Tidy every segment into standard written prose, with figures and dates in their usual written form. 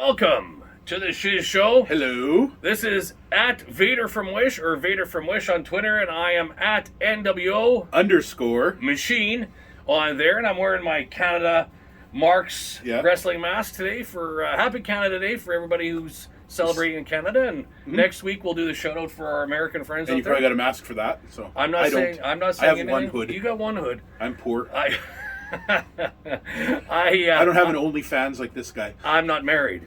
Welcome to the Shiz Show. Hello. This is at Vader from Wish, or Vader from Wish on Twitter, and I am at NWO _ Machine on there, and I'm wearing my Canada Marks wrestling mask today for Happy Canada Day for everybody who's celebrating in Canada, and next week we'll do the shout out for our American friends And out you there. probably got a mask for that. So I'm not saying I have anything. one hood. You got one hood. I'm poor. I don't have an OnlyFans like this guy. I'm not married.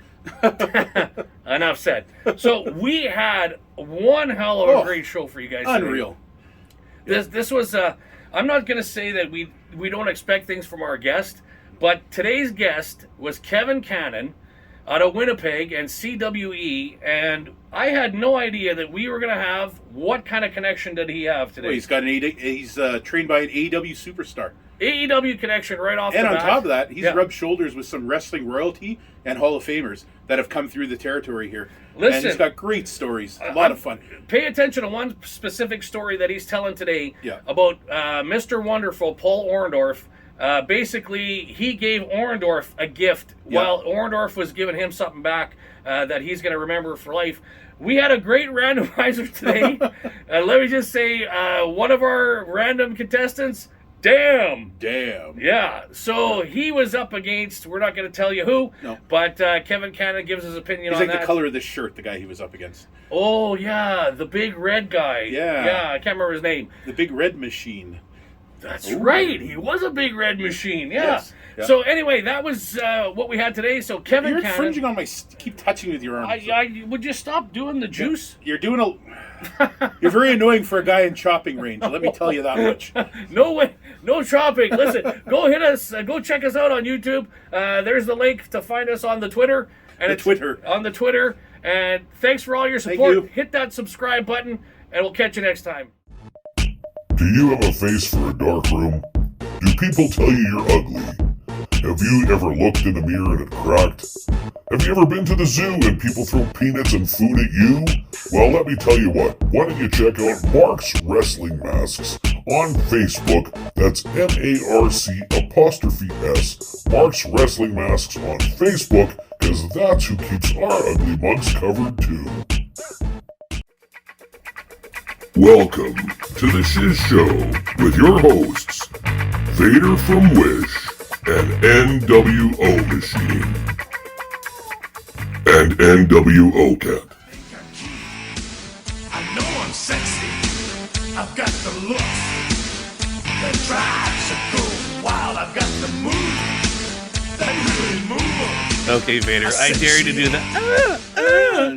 Enough said. So we had one hell of a great show for you guys today. Unreal. This was I'm not going to say that we don't expect things from our guest, but today's guest was Kevin Cannon out of Winnipeg and CWE, and I had no idea that we were going to have. What kind of connection did he have today? Well, he's got he's trained by an AEW superstar. AEW connection right off the bat. And on top of that, he's rubbed shoulders with some wrestling royalty and Hall of Famers that have come through the territory here. Listen, and he's got great stories. A lot of fun. Pay attention to one specific story that he's telling today about Mr. Wonderful, Paul Orndorff. Basically, he gave Orndorff a gift while Orndorff was giving him something back that he's going to remember for life. We had a great randomizer today. Let me just say, one of our random contestants, Damn. Yeah, so he was up against, we're not going to tell you who, but Kevin Cannon gives his opinion on that. He's like the color of this shirt, the guy he was up against. Oh, yeah, the big red guy. Yeah, I can't remember his name. The Big Red Machine. That's right. He was a big red machine. Yeah. Yes. So anyway, that was what we had today. So Kevin Cannon. You're infringing on my. Keep touching with your arm. Would you stop doing the juice? You're doing a. You're very annoying for a guy in chopping range. Let me tell you that much. No way. No chopping. Listen, go hit us. Go check us out on YouTube. There's the link to find us on the Twitter. And on the Twitter. And thanks for all your support. Thank you. Hit that subscribe button, and we'll catch you next time. Do you have a face for a dark room? Do people tell you you're ugly? Have you ever looked in the mirror and it cracked? Have you ever been to the zoo and people throw peanuts and food at you? Well, let me tell you what. Why don't you check out Mark's Wrestling Masks on Facebook? That's MARC''S. Mark's Wrestling Masks on Facebook, because that's who keeps our ugly mugs covered too. Welcome to the Shiz Show with your hosts, Vader from Wish and NWO Machine and NWO Cat. I know I'm sexy. I've got the look that drives to go wild. I've got the move that really move. Okay, Vader, I dare you to do that.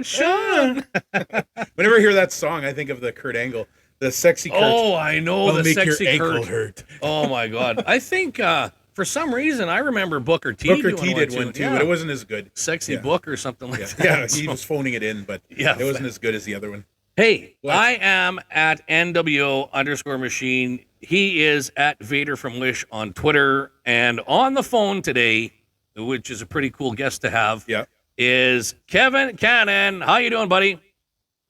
Sean. Whenever I hear that song, I think of the Kurt Angle, the sexy Kurt. Oh, I know, the make sexy your ankle Kurt. hurt. Oh my God! I think for some reason I remember Booker T. Booker doing T did one too, but it wasn't as good. Sexy Book or something like that. Yeah, he was phoning it in, but it wasn't as good as the other one. Hey, I am at NWO_Machine. He is at Vader from Wish on Twitter, and on the phone today, which is a pretty cool guest to have, is Kevin Cannon. How you doing, buddy?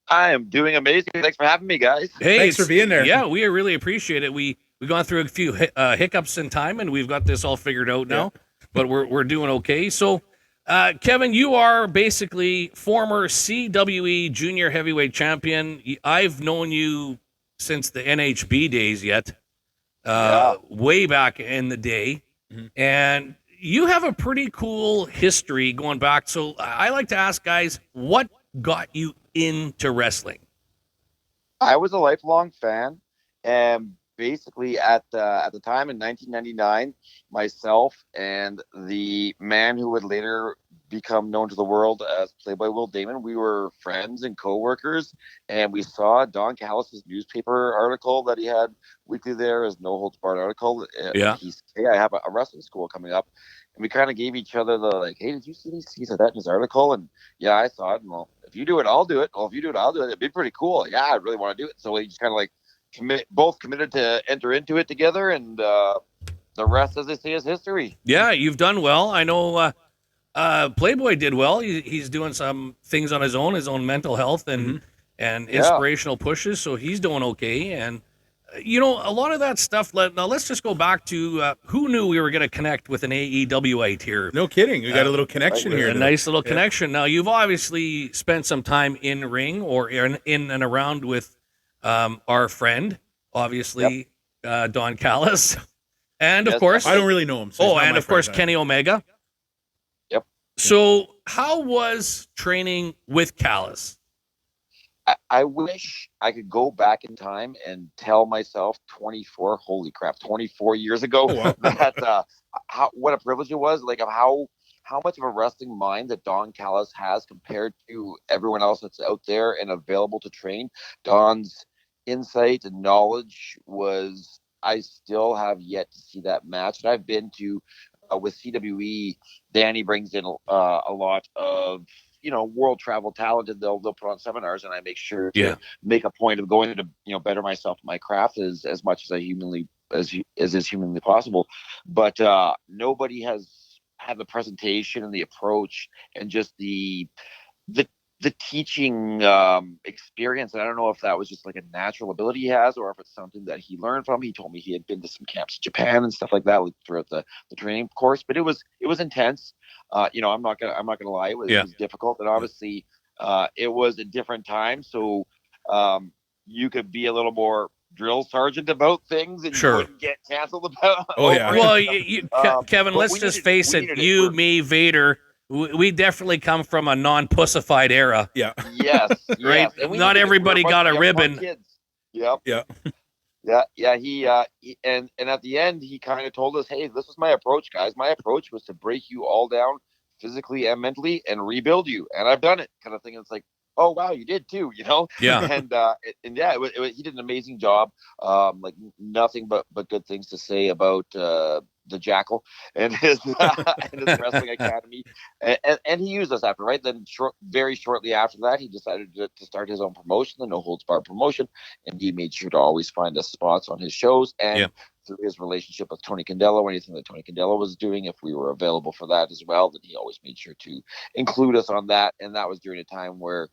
I am doing amazing. Thanks for having me, guys. Hey, thanks for being there. Yeah, we really appreciate it. We've gone through a few hiccups in time, and we've got this all figured out now, but we're doing okay. So, Kevin, you are basically former CWE junior heavyweight champion. I've known you since the NHB days way back in the day, and you have a pretty cool history going back. So I like to ask guys, what got you into wrestling? I was a lifelong fan, and basically at the time in 1999, myself and the man who would later become known to the world as Playboy Will Damon, we were friends and co-workers, and we saw Don Callis' newspaper article that he had weekly there, as No Holds Barred article. He said, hey, I have a wrestling school coming up. And we kind of gave each other the, like, hey, did you see these? He said that in his article. And yeah, I saw it. And, well, if you do it, I'll do it. Well, if you do it, I'll do it. It'd be pretty cool. Yeah, I really want to do it. So we just kind of like both committed to enter into it together. And the rest, as they say, is history. Yeah, you've done well. I know Playboy did well. He's doing some things on his own mental health and inspirational pushes. So he's doing okay. And A lot of that stuff. Now let's just go back to who knew we were going to connect with an AEWite here. No kidding. We got a little connection here. A nice little connection. Now, you've obviously spent some time in ring or in and around with our friend, obviously, Don Callis. And, of course... I don't really know him. So and, of course, Kenny Omega. Yep. So, how was training with Callis? I wish I could go back in time and tell myself 24 years ago that what a privilege it was, like, of how much of a wrestling mind that Don Callis has compared to everyone else that's out there and available to train. Don's insight and knowledge was, I still have yet to see that match. And I've been to with CWE, Danny brings in a lot of world travel talent, and they'll put on seminars, and I make sure to make a point of going to better myself in my craft as much as is humanly possible. But nobody has had the presentation and the approach and just the teaching experience. And I don't know if that was just like a natural ability he has, or if it's something that he learned from. He told me he had been to some camps in Japan and stuff like that throughout the training course, but it was intense. I'm not gonna lie, it was difficult, and obviously it was a different time, so you could be a little more drill sergeant about things and you wouldn't get canceled about. Well, Kevin, let's just face it. You, me, Vader, we definitely come from a non-pussified era. Yeah. Yes. Right. Yes. Not everybody got a ribbon. Yep. Yeah. Yeah. He and at the end he kind of told us, "Hey, this is my approach, guys. My approach was to break you all down physically and mentally and rebuild you, and I've done it." Kind of thing. It's like, oh wow, you did too, Yeah. And he did an amazing job. Like nothing but good things to say about the Jackal and his wrestling academy, and he used us after, right? Then very shortly after that, he decided to start his own promotion, the No Holds Barred promotion, and he made sure to always find us spots on his shows. And through his relationship with Tony Condello, anything that Tony Condello was doing, if we were available for that as well, then he always made sure to include us on that. And that was during a time where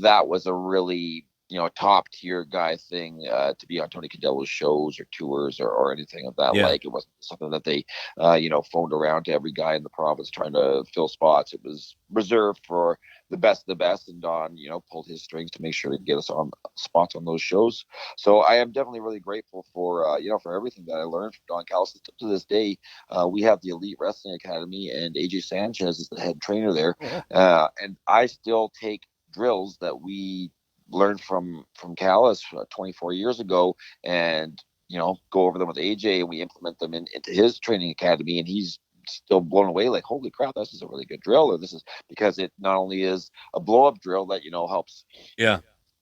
that was a really top tier guy thing to be on Tony Condello's shows or tours or anything of that. Like, it wasn't something that they phoned around to every guy in the province trying to fill spots. It was reserved for the best of the best, and Don pulled his strings to make sure to get us on spots on those shows. So I am definitely really grateful for for everything that I learned from Don Callis. To this day, we have the Elite Wrestling Academy, and AJ Sanchez is the head trainer there. And I still take drills that we learned from Callis 24 years ago, and go over them with AJ, and we implement them into his training academy, and he's still blown away, like, holy crap, this is a really good drill. Or this is because it not only is a blow-up drill that helps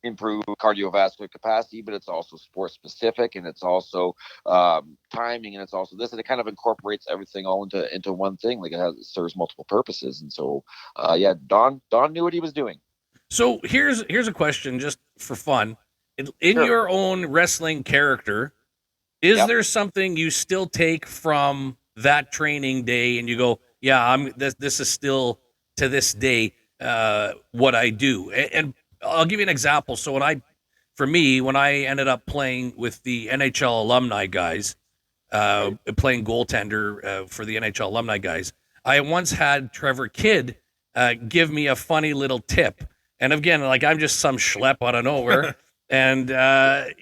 improve cardiovascular capacity, but it's also sport specific, and it's also timing, and it's also this, and it kind of incorporates everything all into one thing. Like, it serves multiple purposes. And so Don knew what he was doing. So here's a question, just for fun. In your own wrestling character, is there something you still take from that training day and you go, this is still to this day what I do? And I'll give you an example. So when I ended up playing with the NHL alumni guys, playing goaltender for the NHL alumni guys, I once had Trevor Kidd give me a funny little tip. And again, like, I'm just some schlep out of nowhere. And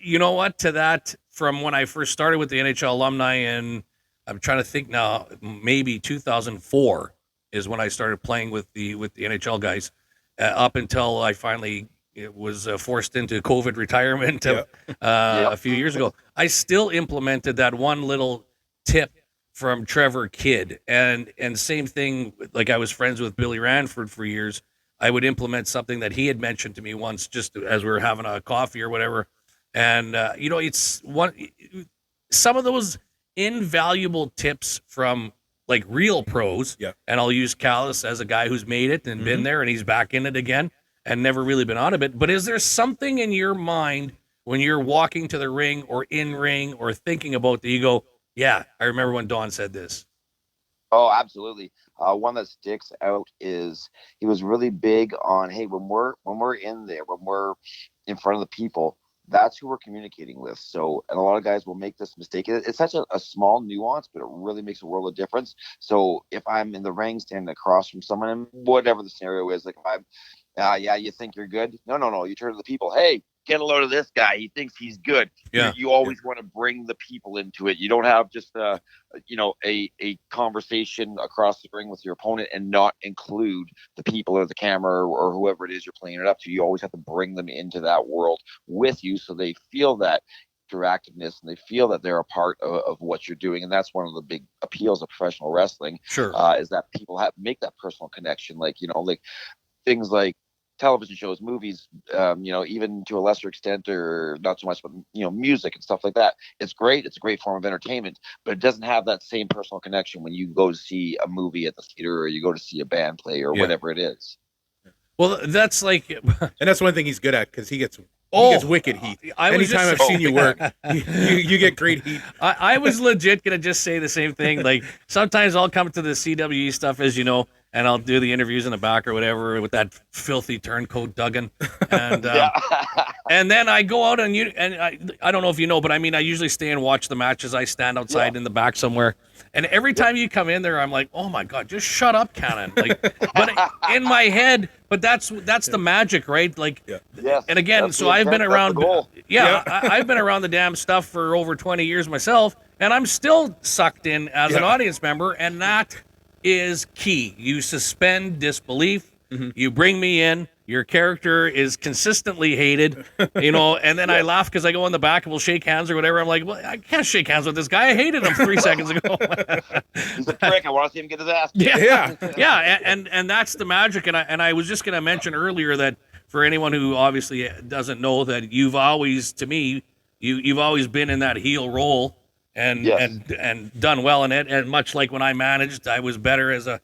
you know what? To that, from when I first started with the NHL alumni, and I'm trying to think now, maybe 2004 is when I started playing with the NHL guys, up until I finally was forced into COVID retirement a few years ago. I still implemented that one little tip from Trevor Kidd, and same thing. Like, I was friends with Billy Ranford for years. I would implement something that he had mentioned to me once, just as we were having a coffee or whatever. And, it's some of those invaluable tips from, like, real pros. Yeah. And I'll use Callis as a guy who's made it and been there, and he's back in it again and never really been out of it. But is there something in your mind when you're walking to the ring or in ring or thinking about that you go, yeah, I remember when Don said this? Oh, absolutely. One that sticks out is he was really big on, hey, when we're in there, when we're in front of the people, that's who we're communicating with. So, and a lot of guys will make this mistake. It's such a small nuance, but it really makes a world of difference. So if I'm in the ring standing across from someone, and whatever the scenario is, like if I'm, yeah, you think you're good? No, no, no. You turn to the people. Hey, get a load of this guy. He thinks he's good. Yeah. You always want to bring the people into it. You don't have just a conversation across the ring with your opponent and not include the people or the camera or whoever it is you're playing it up to. You always have to bring them into that world with you so they feel that interactiveness and they feel that they're a part of what you're doing. And that's one of the big appeals of professional wrestling. Sure. Is that people make that personal connection. Like, like things like television shows, movies, even to a lesser extent or not so much, but music and stuff like that. It's great. It's a great form of entertainment, but it doesn't have that same personal connection when you go to see a movie at the theater or you go to see a band play or whatever it is. Well, that's like, And that's one thing he's good at, because he gets wicked heat. Anytime I've seen you work, you get great heat. I was legit gonna just say the same thing. Like sometimes I'll come to the CWE stuff, as you know, and I'll do the interviews in the back or whatever with that filthy turncoat Duggan, and and then I go out and I don't know if you know, but I mean I usually stay and watch the matches. I stand outside in the back somewhere, and every time you come in there, I'm like, oh my god, just shut up, Cannon. Like, but in my head, but that's the magic, right? Like, Yes, and again, so I've been around. I've been around the damn stuff for over 20 years myself, and I'm still sucked in as an audience member, and that is key. You suspend disbelief. You bring me in. Your character is consistently hated, and then I laugh because I go in the back and we'll shake hands or whatever. I'm like, well, I can't shake hands with this guy. I hated him 3 seconds ago. He's a prick. I want to see him get his ass. Yeah. And that's the magic. And I was just going to mention earlier that for anyone who obviously doesn't know, that you've always, to me, you've always been in that heel role and done well in it. And much like when I managed, I was better as a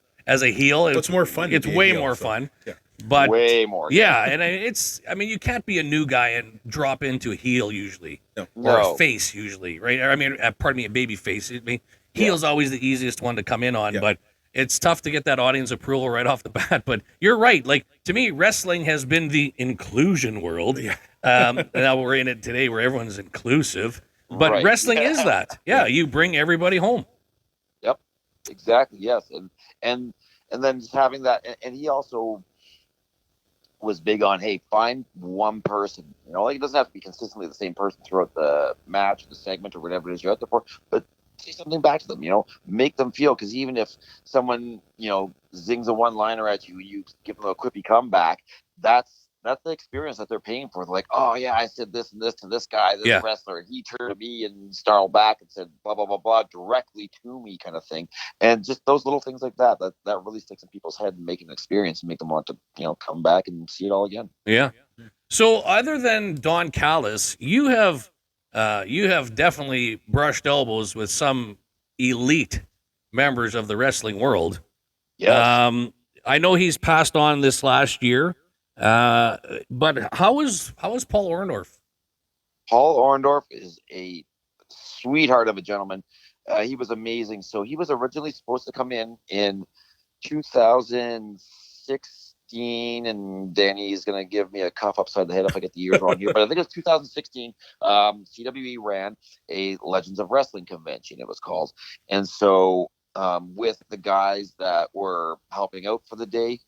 heel. It's more fun. It's way more fun. Yeah. But way more. Yeah, and you can't be a new guy and drop into a heel usually, or a face usually, right? I mean, pardon me, a baby face. I mean, heel's always the easiest one to come in on, but it's tough to get that audience approval right off the bat. But you're right. Like, to me, wrestling has been the inclusion world. Now we're in it today where everyone's inclusive, but wrestling is that. You bring everybody home. Yep, exactly. Yes, and then just having that, and he also was big on, hey, find one person. Like it doesn't have to be consistently the same person throughout the match, the segment, or whatever it is you're out there for, but say something back to them. Make them feel, because even if someone zings a one-liner at you, you give them a quippy comeback. That's the experience that they're paying for. They're like, oh yeah, I said this and this to this guy, this wrestler, and he turned to me and snarled back and said blah blah blah blah directly to me, kind of thing. And just those little things like that really sticks in people's head and make an experience and make them want to come back and see it all again. Yeah. So other than Don Callis, you have definitely brushed elbows with some elite members of the wrestling world. Yes. I know he's passed on this last year. But how is Paul Orndorff? Paul Orndorff is a sweetheart of a gentleman. He was amazing. So he was originally supposed to come in 2016, and Danny's going to give me a cuff upside the head if I get the years wrong here. But I think it was 2016. CWE ran a Legends of Wrestling convention, it was called. And so with the guys that were helping out for the day,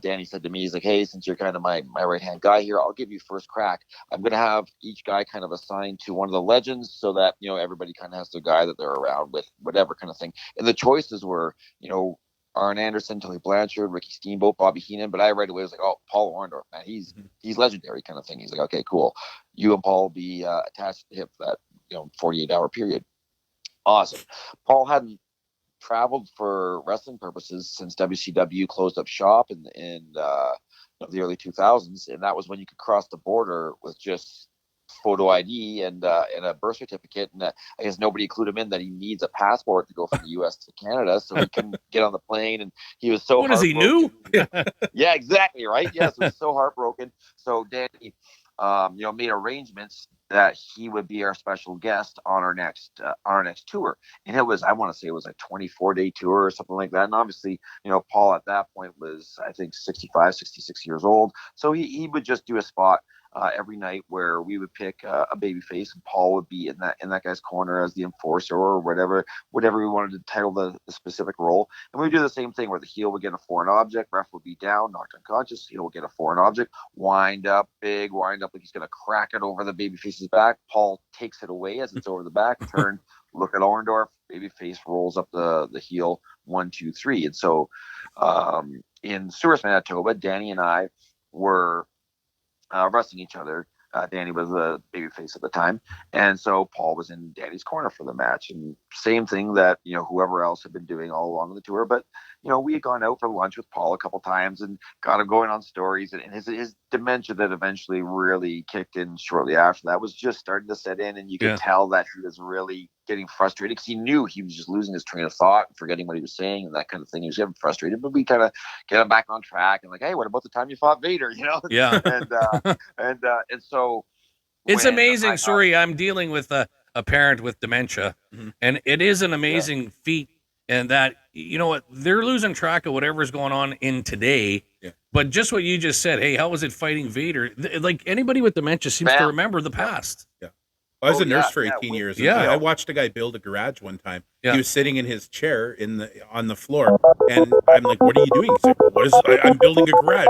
Danny said to me, he's like, hey, since you're kind of my right-hand guy here, I'll give you first crack. I'm going to have each guy kind of assigned to one of the legends so that, everybody kind of has their guy that they're around with, whatever kind of thing. And the choices were, Arn Anderson, Tully Blanchard, Ricky Steamboat, Bobby Heenan. But I right away was like, oh, Paul Orndorff, man, he's legendary kind of thing. He's like, okay, cool. You and Paul will be attached to the hip for that, 48-hour period. Awesome. Paul hadn't traveled for wrestling purposes since WCW closed up shop in the early 2000s, and that was when you could cross the border with just photo ID and a birth certificate, and I guess nobody clued him in that he needs a passport to go from the U.S. to Canada, so he couldn't get on the plane, and he was so. What is he new? Yeah, exactly right. Yes, it was so heartbroken. So Danny, made arrangements that he would be our special guest on our next tour. And I want to say it was a 24-day tour or something like that. And obviously, Paul at that point was, I think, 65, 66 years old. So he would just do a spot every night where we would pick a baby face, and Paul would be in that guy's corner as the enforcer or whatever we wanted to title the specific role. And we would do the same thing where the heel would get a foreign object, ref would be down, knocked unconscious, heel would get a foreign object, wind up like he's gonna crack it over the baby face's back. Paul takes it away as it's over the back, turn, look at Orndorff, baby face rolls up the heel, 1, 2, 3. And so in Souris, Manitoba, Danny and I were wrestling each other. Danny was the babyface at the time, and so Paul was in Danny's corner for the match. And same thing that whoever else had been doing all along the tour. But we had gone out for lunch with Paul a couple times and got him going on stories. And his dementia that eventually really kicked in shortly after that was just starting to set in, and you could tell that he was really getting frustrated because he knew he was just losing his train of thought and forgetting what he was saying and that kind of thing. He was getting frustrated, but we kind of get him back on track and like, hey, what about the time you fought Vader? Yeah. And so it's amazing. I'm dealing with a parent with dementia, and it is an amazing feat. And that they're losing track of whatever's going on in today. Yeah. But just what you just said, hey, how was it fighting Vader? Like anybody with dementia seems to remember the past. Yeah. I was a nurse for 18 years. And I watched a guy build a garage one time. Yeah. He was sitting in his chair on the floor, and I'm like, "What are you doing?" He's like, I'm building a garage.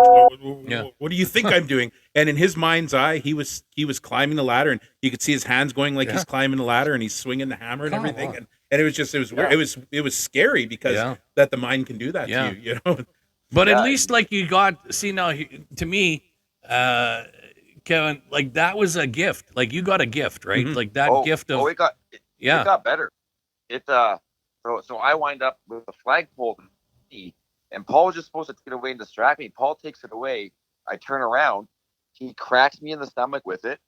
What do you think I'm doing? And in his mind's eye, he was climbing the ladder, and you could see his hands going like he's climbing the ladder, and he's swinging the hammer and everything. And it was weird. It was scary because that the mind can do that to you. But at least like you got now to me. Kevin, like that was a gift. Like you got a gift, right? Mm-hmm. Like that gift of it got better. So I wind up with a flagpole, and Paul was just supposed to take it away and distract me. Paul takes it away. I turn around. He cracks me in the stomach with it.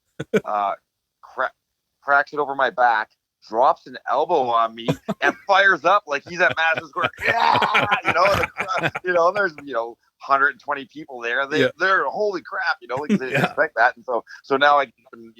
Cracks it over my back. Drops an elbow on me and fires up like he's at Madison Square. There's 120 people there. They're holy crap, like they didn't expect that. And so now I can,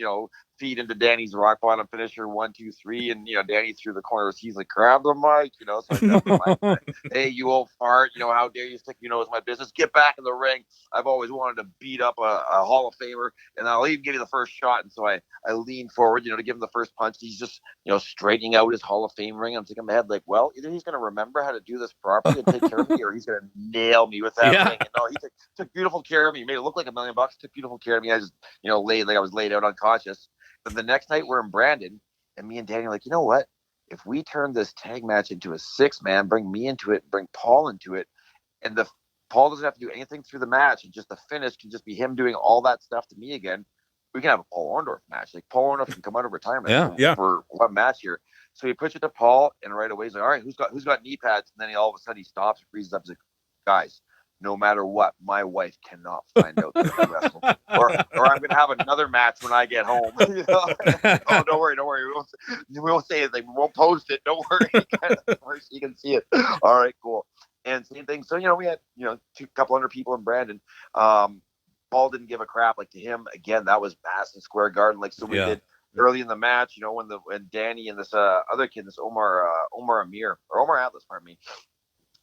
feed into Danny's rock bottom finisher 1, 2, 3, and Danny through the corners. He's like, grab the mic, so I grabbed the mic. Hey, you old fart, how dare you stick your nose in my business? Get back in the ring. I've always wanted to beat up a Hall of Famer, and I'll even give you the first shot. And so I lean forward, to give him the first punch. He's just, straightening out his Hall of Fame ring. I'm thinking in my head, like, well, either he's going to remember how to do this properly and take care of me, or he's going to nail me with that ring. And no, he took beautiful care of me. He made it look like $1 million. Took beautiful care of me. I just, laid like I was laid out unconscious. But the next night we're in Brandon, and me and Danny are like, you know what? If we turn this tag match into a 6-man, bring me into it, bring Paul into it, and Paul doesn't have to do anything through the match, and just the finish can just be him doing all that stuff to me again, we can have a Paul Orndorff match. Like Paul Orndorff can come out of retirement for one match here. So he puts it to Paul, and right away he's like, all right, who's got knee pads? And then all of a sudden he stops, freezes up, he's like, guys, no matter what, my wife cannot find out that I wrestle, or I'm going to have another match when I get home. Oh, don't worry. We won't say anything. We won't post it. Don't worry. You can see it. All right, cool. And same thing. So, we had, couple hundred people in Brandon. Paul didn't give a crap. Like to him, again, that was Madison Square Garden. Like, so we did early in the match, when Danny and this other kid, this Omar Atlas, pardon me,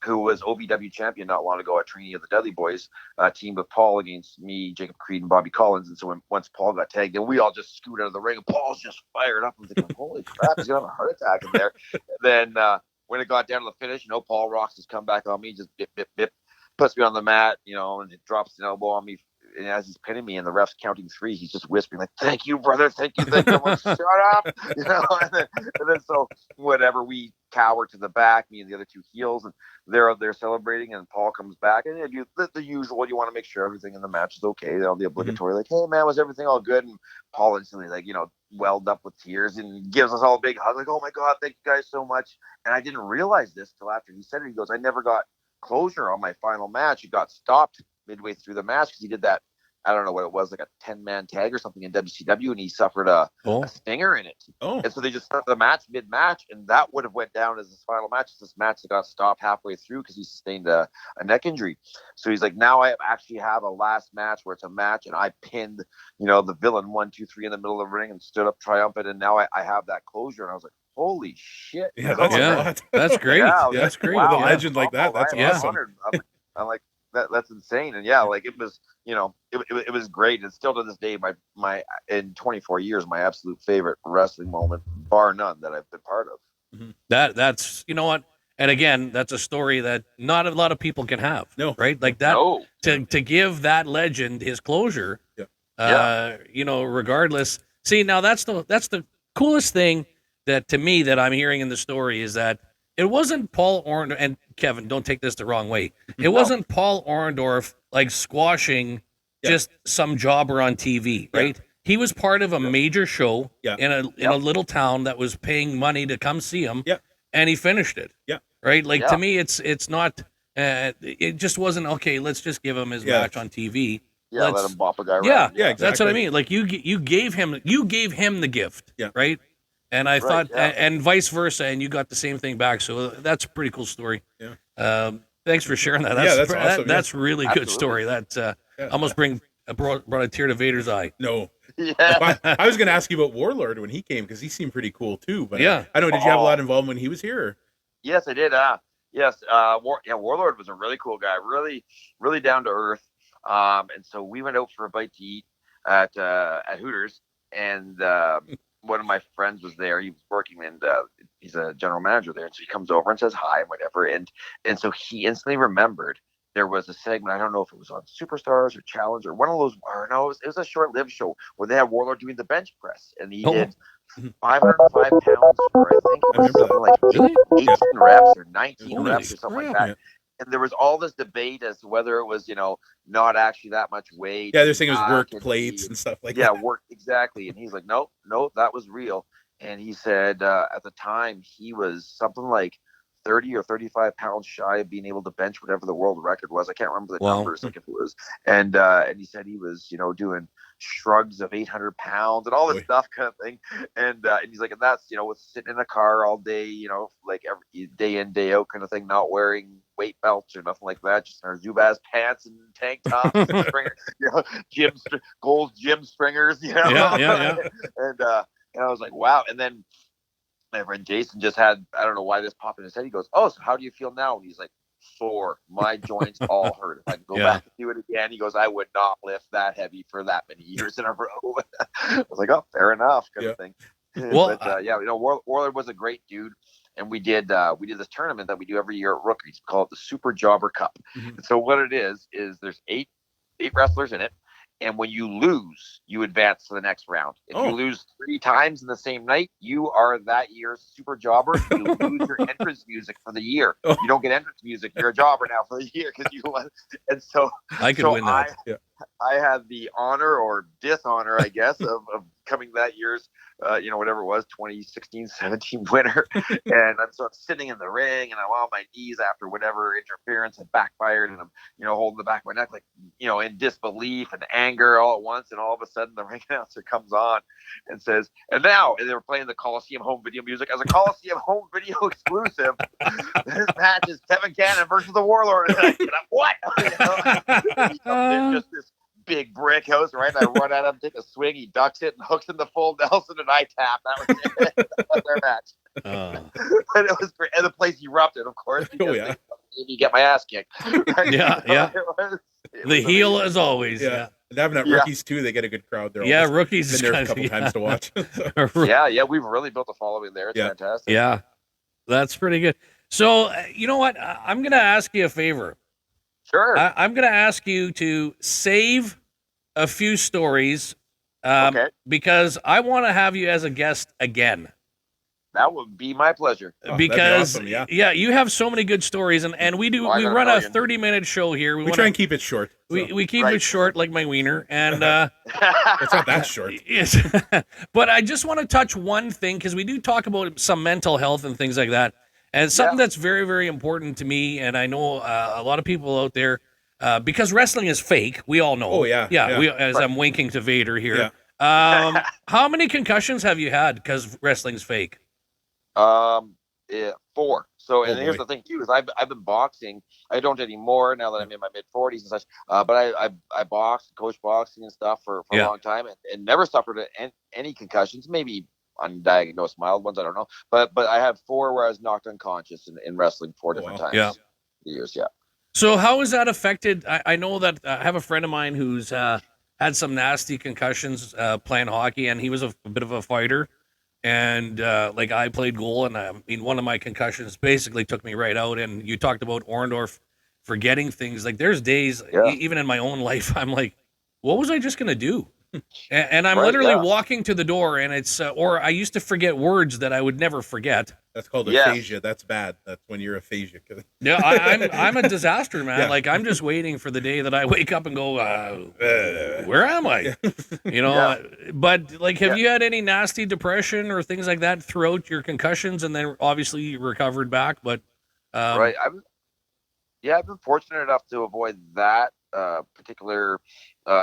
who was OVW champion not long ago at Trinity of the Dudley Boys, teamed with Paul against me, Jacob Creed, and Bobby Collins. And so once Paul got tagged in, we all just scooted out of the ring, and Paul's just fired up. I'm thinking, holy crap, he's going to have a heart attack in there. Then when it got down to the finish, Paul rocks his comeback on me, just bip, bip, bip, puts me on the mat, and it drops an elbow on me. And as he's pinning me and the ref's counting 3, he's just whispering like, thank you, brother. Thank you. I'm like, shut up. And then so whatever, we cower to the back, me and the other 2 heels, and they're celebrating, and Paul comes back, and they do the usual. You want to make sure everything in the match is okay. The obligatory, like, hey man, was everything all good? And Paul instantly, like, welled up with tears and gives us all a big hug, like, oh my God, thank you guys so much. And I didn't realize this till after he said it. He goes, I never got closure on my final match. It got stopped midway through the match because he did that, I don't know what it was, like a 10-man tag or something in WCW, and he suffered a stinger in it. And so they just started the match mid-match, and that would have went down as his final match. It's this match that got stopped halfway through because he sustained a neck injury. So he's like, now I actually have a last match where it's a match, and I pinned, the villain 1, 2, 3 in the middle of the ring and stood up triumphant, and now I have that closure. And I was like, holy shit. That's great. That's great. Wow, that's great. Wow, with a legend like that, that's awesome. I'm like, that's insane. And yeah, like it was, it was great. And still to this day, my in 24 years, my absolute favorite wrestling moment, bar none, that I've been part of. Mm-hmm. That's you know what, and again, that's a story that not a lot of people can have. No, right? Like that to give that legend his closure. Regardless. See, now that's the coolest thing that to me that I'm hearing in the story is that it wasn't Paul Orndorff, and Kevin, don't take this the wrong way. It wasn't Paul Orndorff like squashing just some jobber on TV, right? He was part of a major show in a little town that was paying money to come see him, and he finished it. Right? Like to me, it's not. It just wasn't okay. Let's just give him his match on TV. Yeah, let him bop a guy around. Yeah, exactly. That's what I mean. Like you gave him the gift, right? And I thought, and vice versa, and you got the same thing back. So that's a pretty cool story. Yeah. Thanks for sharing that. That's awesome. That's really good story. That almost brought a tear to Vader's eye. No. Yeah. I was going to ask you about Warlord when he came because he seemed pretty cool too. But I don't know. Did you have a lot of involvement when he was here? Or? Yes, I did. Yes. Warlord was a really cool guy. Really, really down to earth. And so we went out for a bite to eat at Hooters, and one of my friends was there. He was working, and he's a general manager there. And so he comes over and says hi and whatever. And so he instantly remembered there was a segment. I don't know if it was on Superstars or Challenge or one of those. Or no, it was a short-lived show where they had Warlord doing the bench press, and he did 505 pounds for I think it was something like 18 reps or 19 reps or something like that. Yeah. And there was all this debate as to whether it was, not actually that much weight. Yeah, they're saying it was work plates and stuff like that. Yeah, work, exactly. And he's like, no, that was real. And he said at the time he was something like 30 or 35 pounds shy of being able to bench whatever the world record was. I can't remember the numbers, like if it was. And he said he was, doing shrugs of 800 pounds and all this stuff kind of thing. And he's like, and that's, with sitting in a car all day, like every day in, day out kind of thing, not wearing weight belts or nothing like that, just in our Zubaz pants and tank tops and gold gym stringers, Yeah. And I was like, wow. And then my friend Jason just had, I don't know why this popped in his head. He goes, oh, so how do you feel now? And he's like, sore. My joints all hurt. If I could go back and do it again, he goes, I would not lift that heavy for that many years in a row. I was like, oh, fair enough, kind of thing. Well, but, Warlord was a great dude. And we did this tournament that we do every year at Rookies. We call it the Super Jobber Cup. Mm-hmm. And so what it is there's eight wrestlers in it. And when you lose, you advance to the next round. If you lose 3 times in the same night, you are that year's super jobber. You lose your entrance music for the year. You don't get entrance music. You're a jobber now for the year because you won. And so I could win that. I had the honor or dishonor, I guess, of becoming that year's, whatever it was, 2016-17 winner. And I'm sitting in the ring and I'm on my knees after whatever interference had backfired. And I'm, holding the back of my neck, like, in disbelief and anger all at once. And all of a sudden the ring announcer comes on and says, and now, and they were playing the Coliseum home video music as a Coliseum home video exclusive. This match is Kevin Cannon versus the Warlord. And I said, what? Just this big brick house, right? And I run at him, take a swing, he ducks it and hooks in the full Nelson, and I tap. That was it. That was their match. And it was great. And the place erupted, of course, because you get my ass kicked. Yeah. The heel as always. Yeah. And having that Rookies too, they get a good crowd there. Rookies been there a couple times to watch. Yeah, we've really built a following there. It's fantastic. Yeah, that's pretty good. So, you know what? I'm going to ask you a favor. Sure. I'm going to ask you to save a few stories because I want to have you as a guest again. That would be my pleasure. Because, be awesome, you have so many good stories, and we run a 30-minute show here. We try and keep it short. So. We keep it short like my wiener, and it's not that short. Yes. But I just want to touch one thing because we do talk about some mental health and things like that. And it's something that's very, very important to me, and I know a lot of people out there, because wrestling is fake. We all know. Oh, yeah. I'm winking to Vader here. Yeah. How many concussions have you had because wrestling's fake? 4. So, and here's the thing too: is I've been boxing. I don't anymore now that I'm in my mid-40s and such. But I boxed, coached boxing and stuff for a long time, and never suffered any concussions. Maybe undiagnosed mild ones, I don't know. But I have 4 where I was knocked unconscious in wrestling 4 different times. Yeah. Years. Yeah. So how has that affected? I know that I have a friend of mine who's had some nasty concussions playing hockey, and he was a bit of a fighter. And like I played goal, and I mean, one of my concussions basically took me right out. And you talked about Orndorff forgetting things. Like there's days, even in my own life, I'm like, what was I just gonna do? And I'm literally walking to the door, and it's or I used to forget words that I would never forget. That's called aphasia. That's bad. That's when you're aphasia. Yeah, I'm a disaster, man. Yeah. Like I'm just waiting for the day that I wake up and go, where am I? You know. But like, have you had any nasty depression or things like that throughout your concussions, and then obviously you recovered back? But right, I've been fortunate enough to avoid that particular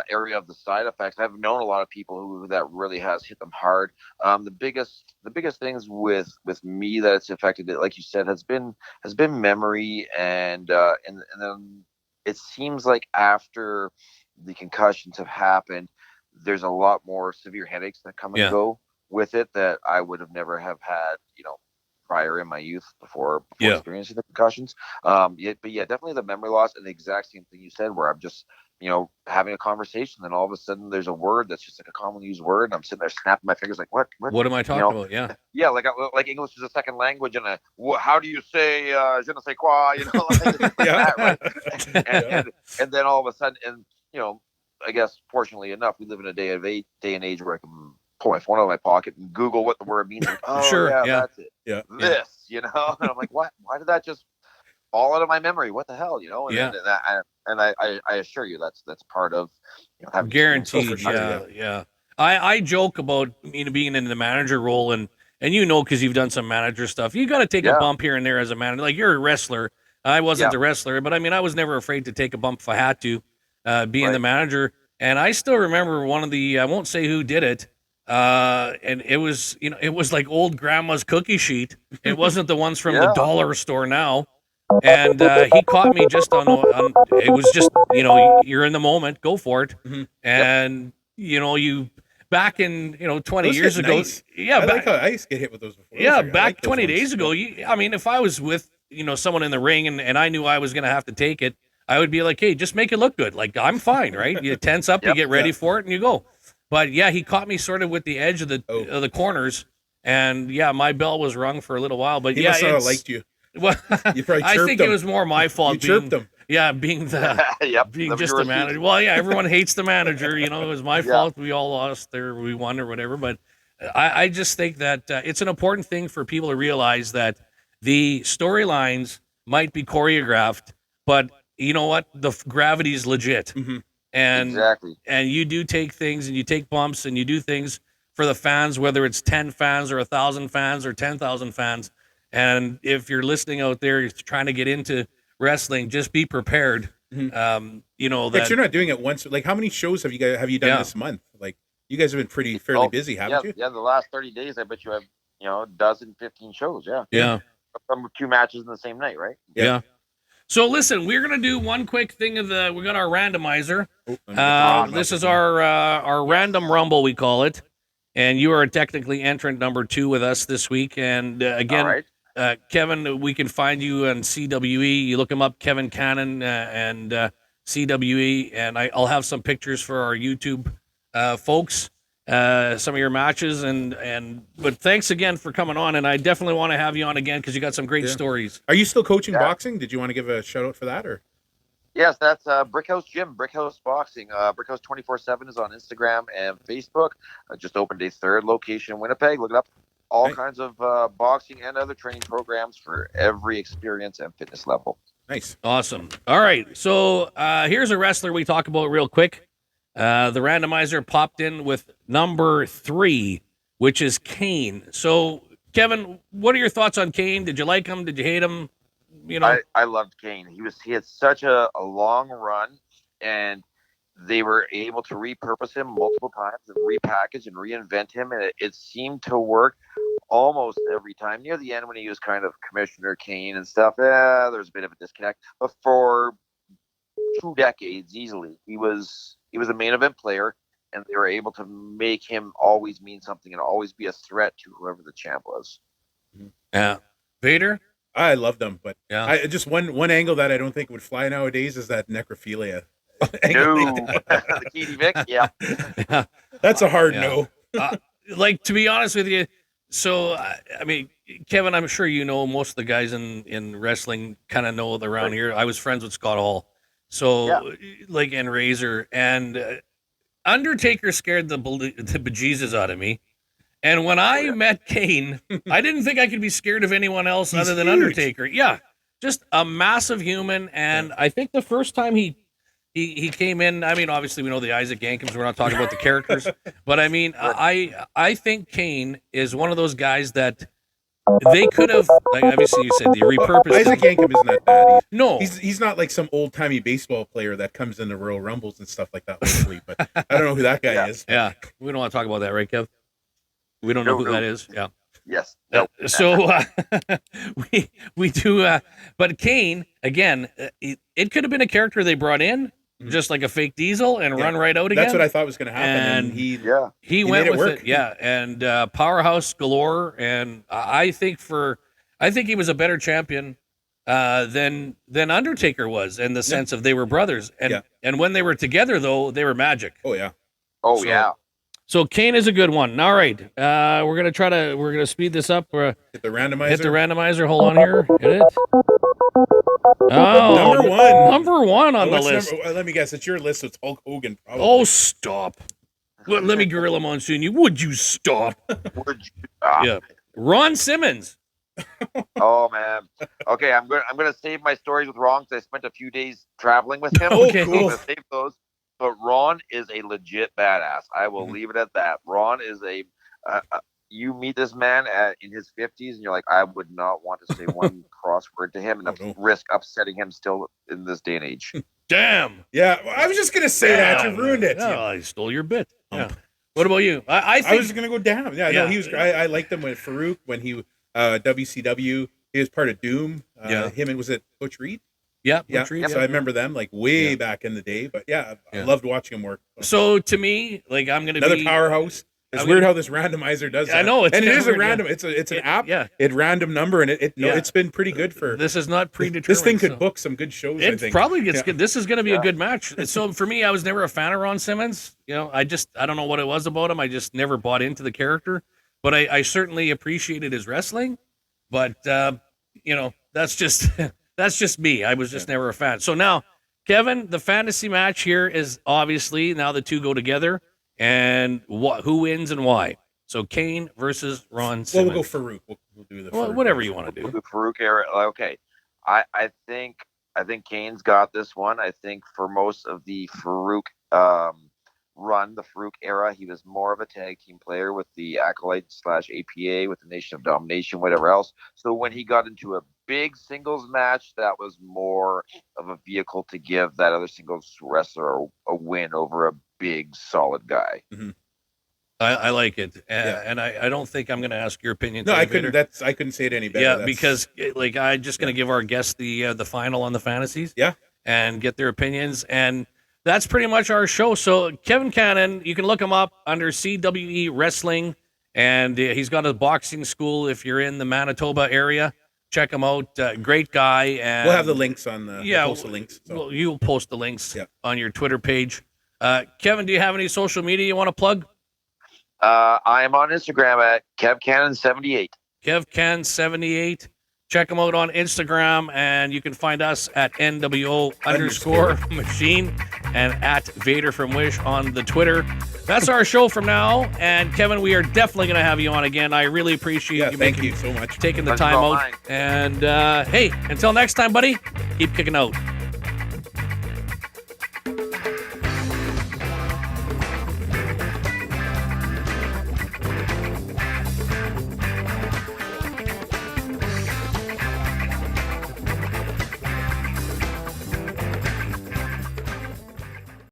area of the side effects. I've known a lot of people who that really has hit them hard. The biggest things with me that it's affected, like you said, has been memory, and then it seems like after the concussions have happened, there's a lot more severe headaches that come and go with it that I would have never have had, prior in my youth before experiencing the concussions. But definitely the memory loss, and the exact same thing you said, where I'm just, having a conversation, and all of a sudden there's a word that's just like a commonly used word, and I'm sitting there snapping my fingers like, what am I talking about? Yeah. Yeah. Like English is a second language, and how do you say, je ne sais quoi, like that, right? And then all of a sudden, and, I guess fortunately enough, we live in a day and age where I can pull my phone out of my pocket and Google what the word means. Like, that's it. Yeah. This, and I'm like, what? Why did that just fall out of my memory? What the hell, And I assure you, that's part of having guaranteed. I joke about being in the manager role, and because you've done some manager stuff, you got to take a bump here and there as a manager. Like you're a wrestler. I wasn't a wrestler, but I was never afraid to take a bump if I had to, being the manager. And I still remember one of the, I won't say who did it, and it was, it was like old grandma's cookie sheet. It wasn't the ones from the dollar store now. And he caught me just on it was just, you're in the moment, go for it. Mm-hmm. And, you back in, 20 those years ago. Nice. Yeah. I like how I used to get hit with those before. Yeah. Back 20 days ago, if I was with, someone in the ring and I knew I was going to have to take it, I would be like, hey, just make it look good. Like, I'm fine, right? You tense up, you get ready for it, and you go. But he caught me sort of with the edge of the corners, and my bell was rung for a little while. But he must not have liked you. Well, you probably I think it was more my fault. You chirped him. Yeah, being being just the manager. Well, everyone hates the manager. It was my fault. We all lost there, we won or whatever. But I just think that it's an important thing for people to realize that the storylines might be choreographed, but you know what? The gravity is legit. Mm-hmm. And and you do take things, and you take bumps, and you do things for the fans, whether it's 10 fans or 1,000 fans or 10,000 fans. And if you're listening out there, you're trying to get into wrestling, just be prepared. Mm-hmm. That you're not doing it once. Like, how many shows have you done this month? Like, you guys have been fairly busy, haven't you? Yeah, the last 30 days, I bet you have, a dozen, 15 shows. Yeah. Yeah. Some 2 matches in the same night, right? Yeah. So listen, we're gonna do one quick thing we got our randomizer. This is our random rumble, we call it, and you are technically entrant number 2 with us this week. And again, Kevin, we can find you on CWE. You look him up, Kevin Cannon, and CWE, and I'll have some pictures for our YouTube folks. Some of your matches, but thanks again for coming on, and I definitely want to have you on again because you got some great stories. Are you still coaching boxing? Did you want to give a shout out for that, or? Yes, that's Brickhouse Gym, Brickhouse Boxing. Brickhouse 24/7 is on Instagram and Facebook. Just opened a 3rd location in Winnipeg. Look it up. All kinds of boxing and other training programs for every experience and fitness level. Nice, awesome. All right, so here's a wrestler we talk about real quick. The randomizer popped in with number 3, which is Kane. So, Kevin, what are your thoughts on Kane? Did you like him? Did you hate him? I loved Kane. He had such a long run, and they were able to repurpose him multiple times and repackage and reinvent him, and it seemed to work almost every time. Near the end, when he was kind of Commissioner Kane and stuff, there's a bit of a disconnect. But for 2 decades, easily, he was a main event player, and they were able to make him always mean something and always be a threat to whoever the champ was. Yeah. Vader? I loved them, but Yeah. I just one angle that I don't think would fly nowadays is that necrophilia. No, the Katie Vick, yeah. Yeah. That's a hard no. Like, to be honest with you, so I mean, Kevin, I'm sure you know most of the guys in wrestling kind of know around here. I was friends with Scott Hall, so like, and Razor, and Undertaker scared the bejesus out of me. And when I met Kane, I didn't think I could be scared of anyone else other than huge. Undertaker. Yeah, just a massive human. And I think the first time he came in, I mean, obviously we know the Isaac Yankems. We're not talking about the characters, but I mean, I think Kane is one of those guys that they could have, like, obviously you said they repurposed Isaac him. Yankem isn't that bad. No, He's not like some old timey baseball player that comes in the Royal Rumbles and stuff like that locally. But I don't know who that guy is. Yeah, we don't want to talk about that, right, Kev? We don't know who that is. Yeah. Yes. No. So we do, but Kane again. It could have been a character they brought in, just like a fake Diesel, and run right out again. That's what I thought was going to happen. And he went with it. Yeah, and powerhouse galore. And I think he was a better champion than Undertaker was, in the sense of they were brothers. And when they were together, though, they were magic. Oh yeah. Oh yeah. So Kane is a good one. All right, we're gonna speed this up. Hit the randomizer. Hit the randomizer. Hold on here. Hit it. Oh, number one on the list. Let me guess. It's your list. So it's Hulk Hogan. Probably. Oh, stop. Let me Gorilla Monsoon you. Would you stop? Yeah. Ron Simmons. Oh man. Okay, I'm gonna save my stories with Ron because I spent a few days traveling with him. Okay. I'm gonna save those. But Ron is a legit badass. I will leave it at that. Ron is a. You meet this man in his 50s, and you're like, I would not want to say one crossword to him and risk upsetting him still in this day and age. Damn. Yeah, I was just gonna say that. You ruined it. No, I stole your bit. Yeah. What about you? I think I was gonna go down. Yeah, no, he was. I liked him with Farouk when he WCW. He was part of Doom. Him and was it Butch Reed? Yeah. So I remember them like way back in the day. But I loved watching him work. So to me, like, I'm gonna another be powerhouse. It's weird how this randomizer does that. I know, and it is a random. It's an app. Yeah, it random number, and it's been pretty good for. This is not predetermined. This thing could book some good shows. It I think. probably gets good. This is going to be a good match. So for me, I was never a fan of Ron Simmons. You know, I don't know what it was about him. I just never bought into the character. But I certainly appreciated his wrestling. But that's just me. I was just never a fan. So now, Kevin, the fantasy match here is obviously now the two go together, and who wins and why. So Kane versus Ron Simmons. Well, we'll go Farouk. We'll do the Farouk. Whatever you want to do. The Farouk era. Okay. I think Kane's got this one. I think for most of the Farouk run, the Farouk era, he was more of a tag team player with the Acolyte / APA, with the Nation of Domination, whatever else. So when he got into a big singles match, that was more of a vehicle to give that other singles wrestler a win over a big, solid guy. Mm-hmm. I like it, and I don't think I'm going to ask your opinion. No, I couldn't. I couldn't say it any better. Yeah, because like I'm just going to give our guests the final on the fantasies. Yeah, and get their opinions, and that's pretty much our show. So Kevin Cannon, you can look him up under CWE Wrestling, and he's got a boxing school. If you're in the Manitoba area, check him out. Great guy. And we'll have the links on the. Yeah, we'll post the links. So. Well, you'll post the links on your Twitter page. Kevin, do you have any social media you want to plug? I am on Instagram at KevCannon78. KevCan78. Check them out on Instagram, and you can find us at NWO_machine and at Vader from Wish on the Twitter. That's our show from now. And Kevin, we are definitely going to have you on again. I really appreciate you. Thank you so much. Taking the time out. And hey, until next time, buddy, keep kicking out.